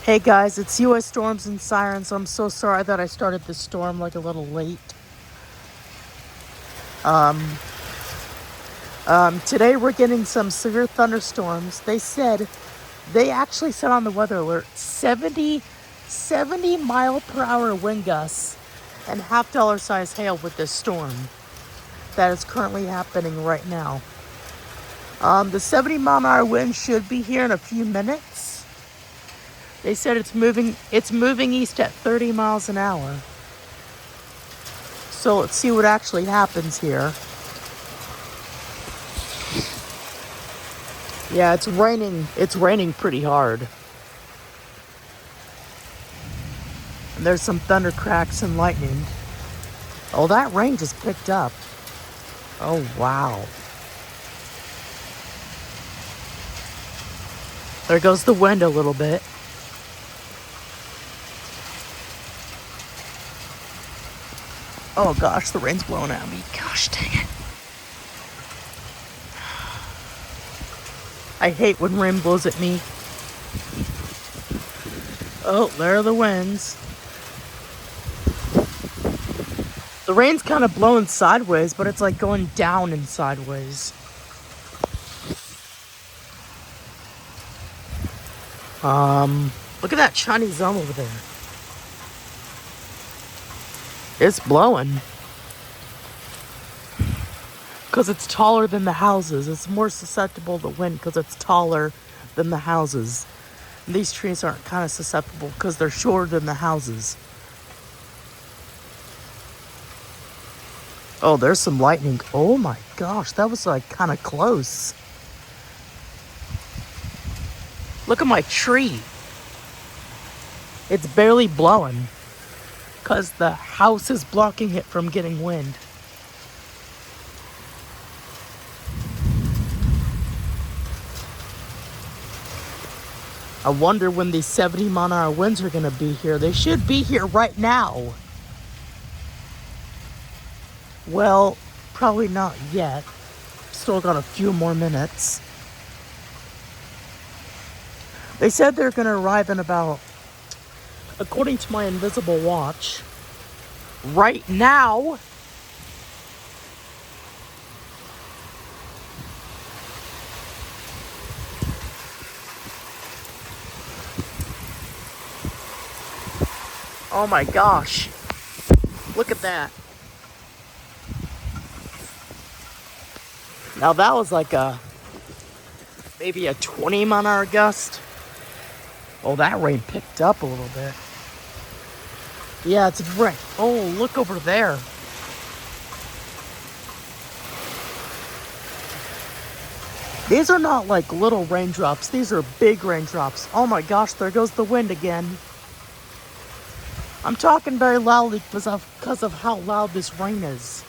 Hey guys, it's US Storms and Sirens. I'm so sorry that I started this storm like a little late. Um, Today we're getting some severe thunderstorms. They actually said on the weather alert 70 mile per hour wind gusts and $half size hail with this storm that is currently happening right now. The 70-mile-an-hour wind should be here in a few minutes. They said it's moving east at 30 miles an hour. So let's see what actually happens here. Yeah, it's raining. It's raining pretty hard. And there's some thunder cracks and lightning. Oh, that rain just picked up. Oh, wow. There goes the wind a little bit. Oh gosh, the rain's blowing at me. Gosh dang it. I hate when rain blows at me. Oh, there are the winds. The rain's kind of blowing sideways, but it's like going down and sideways. Look at that Chinese zone over there. It's blowing. Because it's taller than the houses. It's more susceptible to wind because it's taller than the houses. And these trees aren't kind of susceptible because they're shorter than the houses. Oh, there's some lightning. Oh my gosh, that was like kind of close. Look at my tree. It's barely blowing because the house is blocking it from getting wind. I wonder when these 70-mile-an-hour winds are going to be here. They should be here right now. Well, probably not yet. Still got a few more minutes. They said they're going to arrive in about, according to my invisible watch, right now. Oh my gosh. Look at that. Now that was like maybe a 20-mile-an-hour gust. Oh, that rain picked up a little bit. Yeah, it's rain. Oh, look over there. These are not like little raindrops. These are big raindrops. Oh my gosh, there goes the wind again. I'm talking very loudly because of how loud this rain is.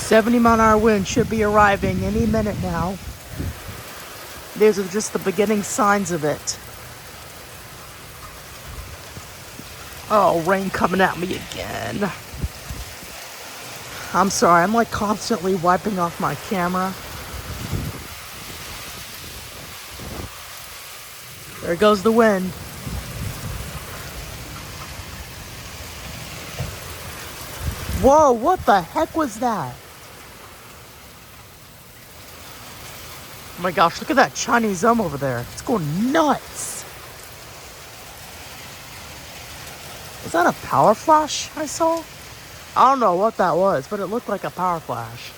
$70-mile-an-hour wind should be arriving any minute now. These are just the beginning signs of it. Oh, rain coming at me again. I'm sorry, I'm like constantly wiping off my camera. There goes the wind. Whoa, what the heck was that? Oh my gosh, look at that Chinese zone over there. It's going nuts. Is that a power flash I saw? I don't know what that was, but it looked like a power flash.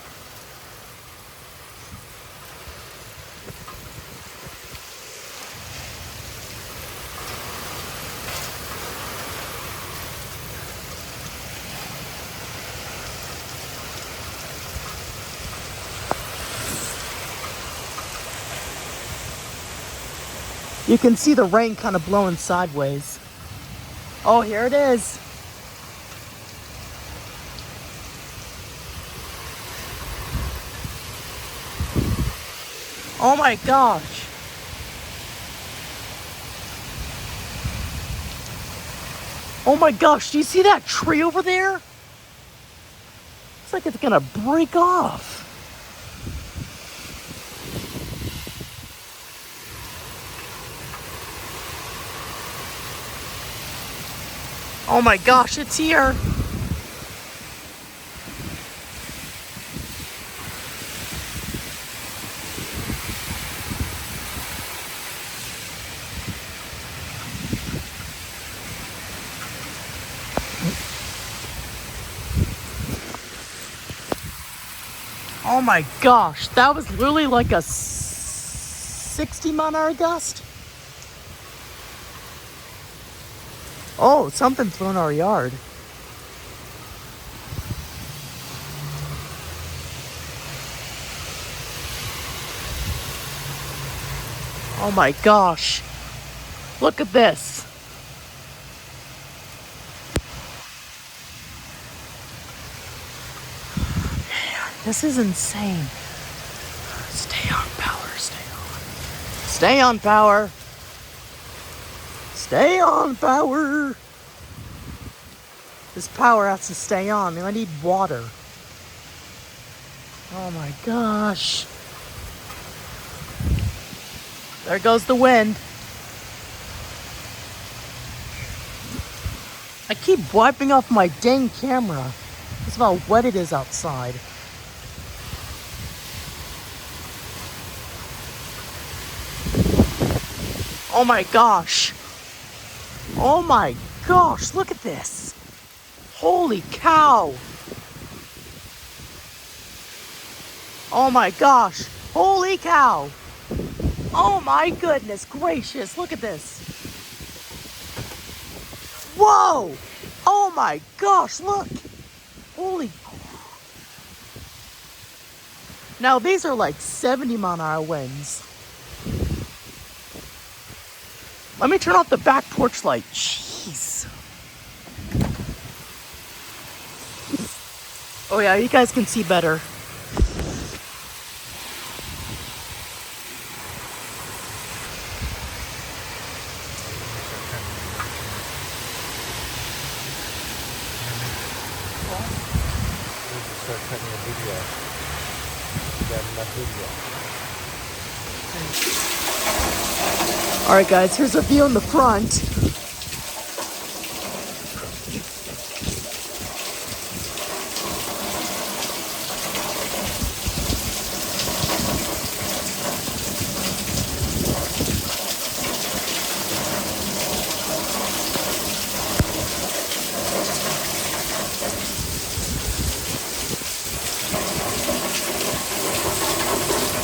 You can see the rain kind of blowing sideways. Oh, here it is. Oh my gosh. Oh my gosh, do you see that tree over there? It's like it's gonna break off. Oh my gosh, it's here. Oh my gosh, that was literally like a 60-mile-an-hour gust. Oh, something flew in our yard. Oh my gosh. Look at this. Man, this is insane. Stay on power, stay on. Stay on power. Stay on power. This power has to stay on. I need water. Oh my gosh. There goes the wind. I keep wiping off my dang camera. That's how wet it is outside. Oh my gosh. Oh my gosh, look at this. Holy cow. Oh my gosh. Holy cow. Oh my goodness gracious, look at this. Whoa. Oh my gosh, look. Holy. Now these are like 70-mile-an-hour winds. Let me turn off the back porch light. Jeez. Oh yeah, you guys can see better. Start cutting a video. You got enough video. Alright guys, here's a view in the front.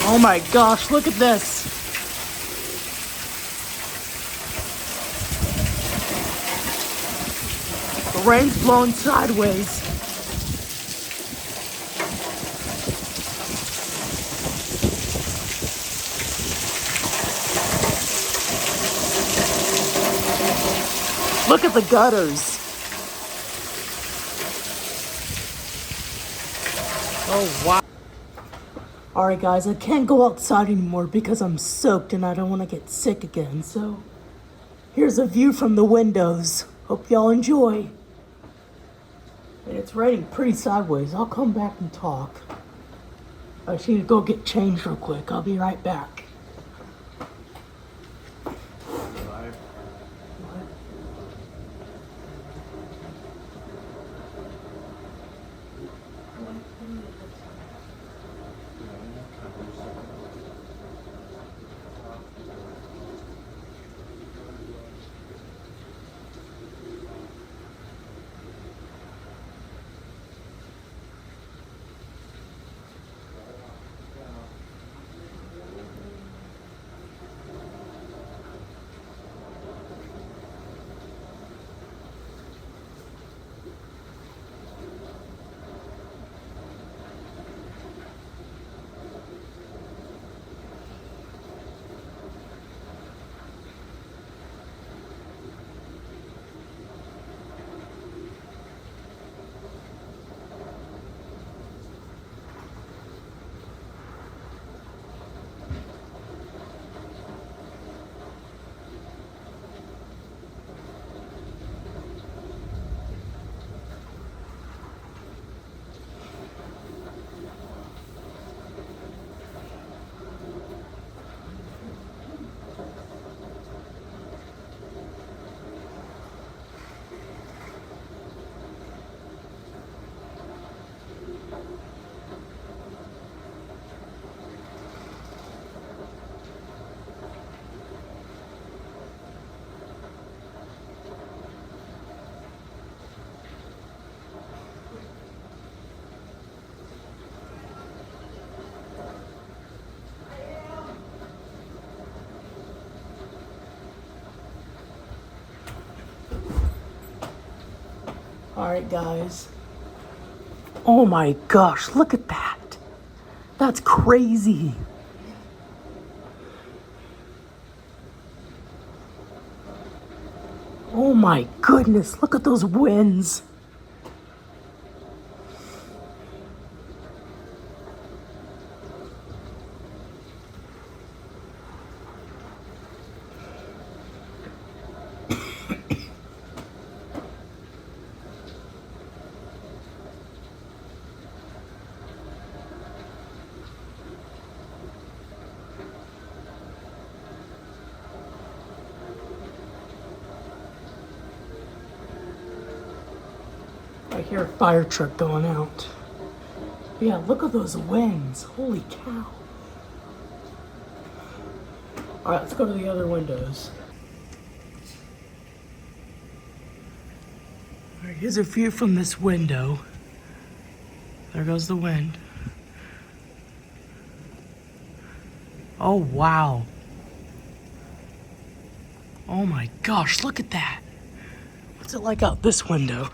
Oh my gosh, look at this. The rain's blowing sideways. Look at the gutters. Oh wow. Alright guys, I can't go outside anymore because I'm soaked and I don't want to get sick again. So here's a view from the windows. Hope y'all enjoy. And it's raining pretty sideways. I'll come back and talk. I just need to go get changed real quick. I'll be right back. Alright, guys. Oh my gosh, look at that. That's crazy. Oh my goodness, look at those winds. I hear a fire truck going out. Yeah, look at those winds. Holy cow. Alright, let's go to the other windows. Alright, here's a view from this window. There goes the wind. Oh, wow. Oh my gosh, look at that. What's it like out this window?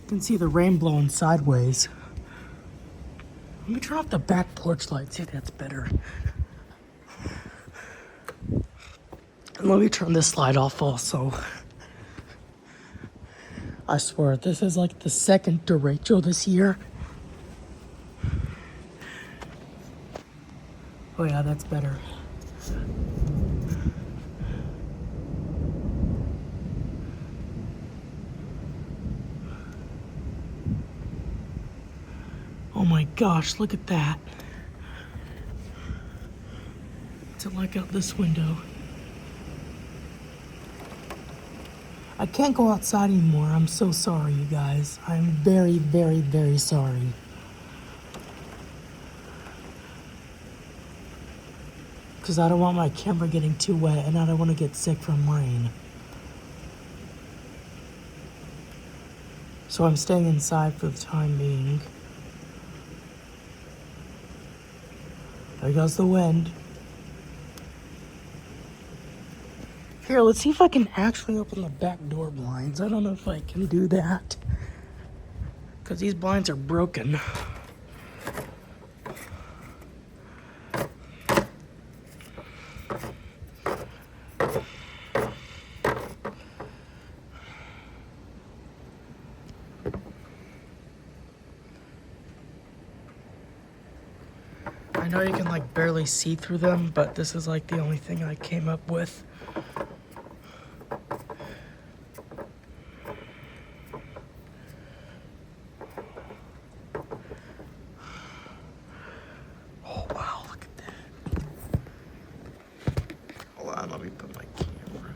You can see the rain blowing sideways. Let me turn off the back porch light, see if that's better. And let me turn this light off also. I swear, this is like the second derecho this year. Oh yeah, that's better. Oh my gosh, look at that. What's it like out this window? I can't go outside anymore. I'm so sorry, you guys. I'm very, very, very sorry. Because I don't want my camera getting too wet and I don't want to get sick from rain. So I'm staying inside for the time being. There goes the wind. Here, let's see if I can actually open the back door blinds. I don't know if I can do that. Because these blinds are broken. I know you can like barely see through them, but this is like the only thing I came up with. Oh wow, look at that. Hold on, let me put my camera.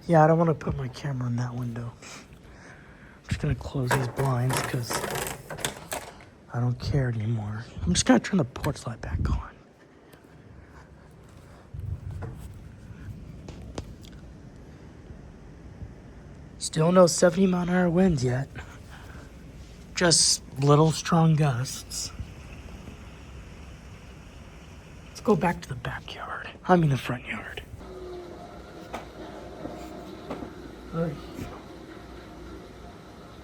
Yeah, I don't want to put my camera in that window. I'm just gonna close these blinds because I don't care anymore. I'm just gonna turn the porch light back on. Still no 70-mile-an-hour winds yet. Just little strong gusts. Let's go back to the backyard. I mean the front yard. Alright.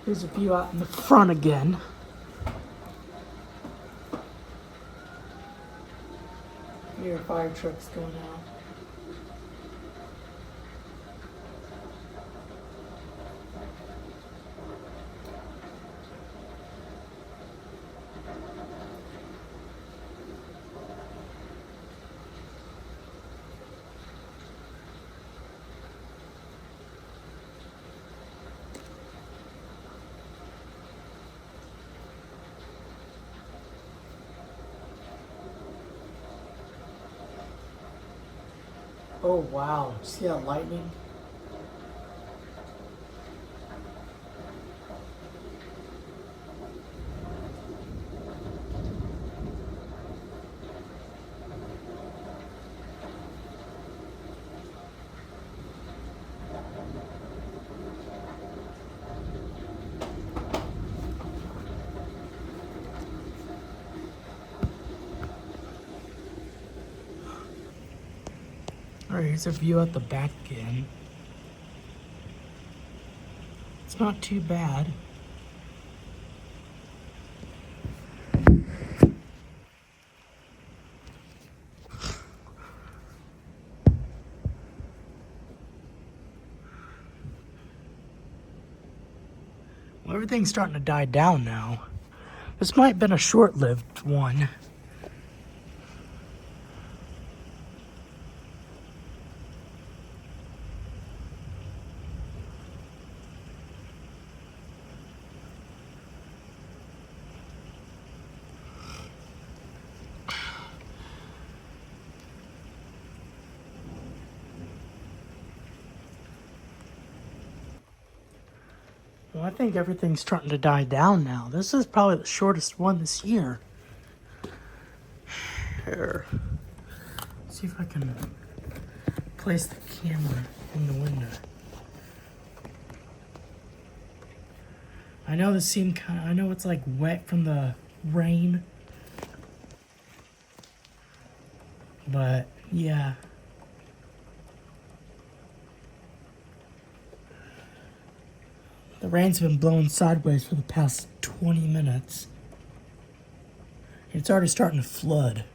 Here's a view out in the front again. Here, fire trucks going out. Oh wow, see that lightning? Alright, here's a view at the back again. It's not too bad. Well, everything's starting to die down now. This might have been a short-lived one. Well, I think everything's starting to die down now. This is probably the shortest one this year. Here. Let's see if I can place the camera in the window. I know this seemed I know it's like wet from the rain. But, yeah. The rain's been blowing sideways for the past 20 minutes. It's already starting to flood.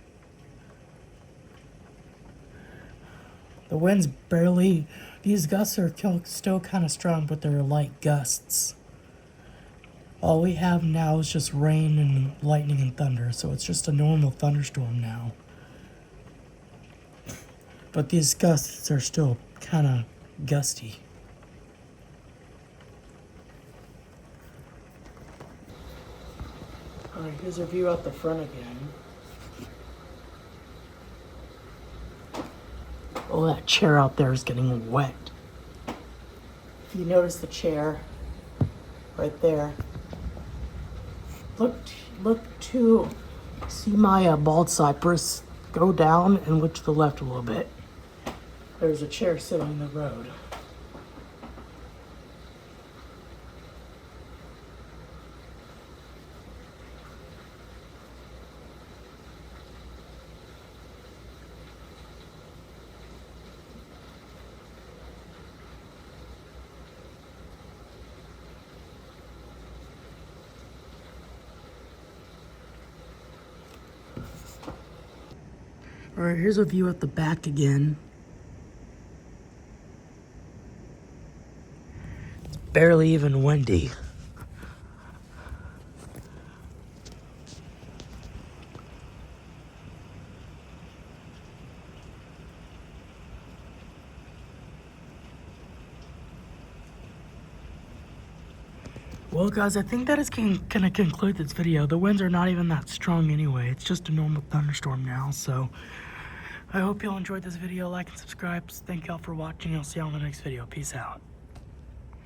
The wind's barely... These gusts are still kind of strong, but they're light gusts. All we have now is just rain and lightning and thunder, so it's just a normal thunderstorm now. But these gusts are still kind of gusty. Alright, here's a view out the front again. Oh, that chair out there is getting wet. If you notice the chair right there. Look to see my bald cypress. Go down and look to the left a little bit. There's a chair sitting in the road. Alright, here's a view at the back again. It's barely even windy. Well, guys, I think that is going to conclude this video. The winds are not even that strong anyway. It's just a normal thunderstorm now, so I hope y'all enjoyed this video. Like and subscribe. Thank y'all for watching. I'll see y'all in the next video. Peace out.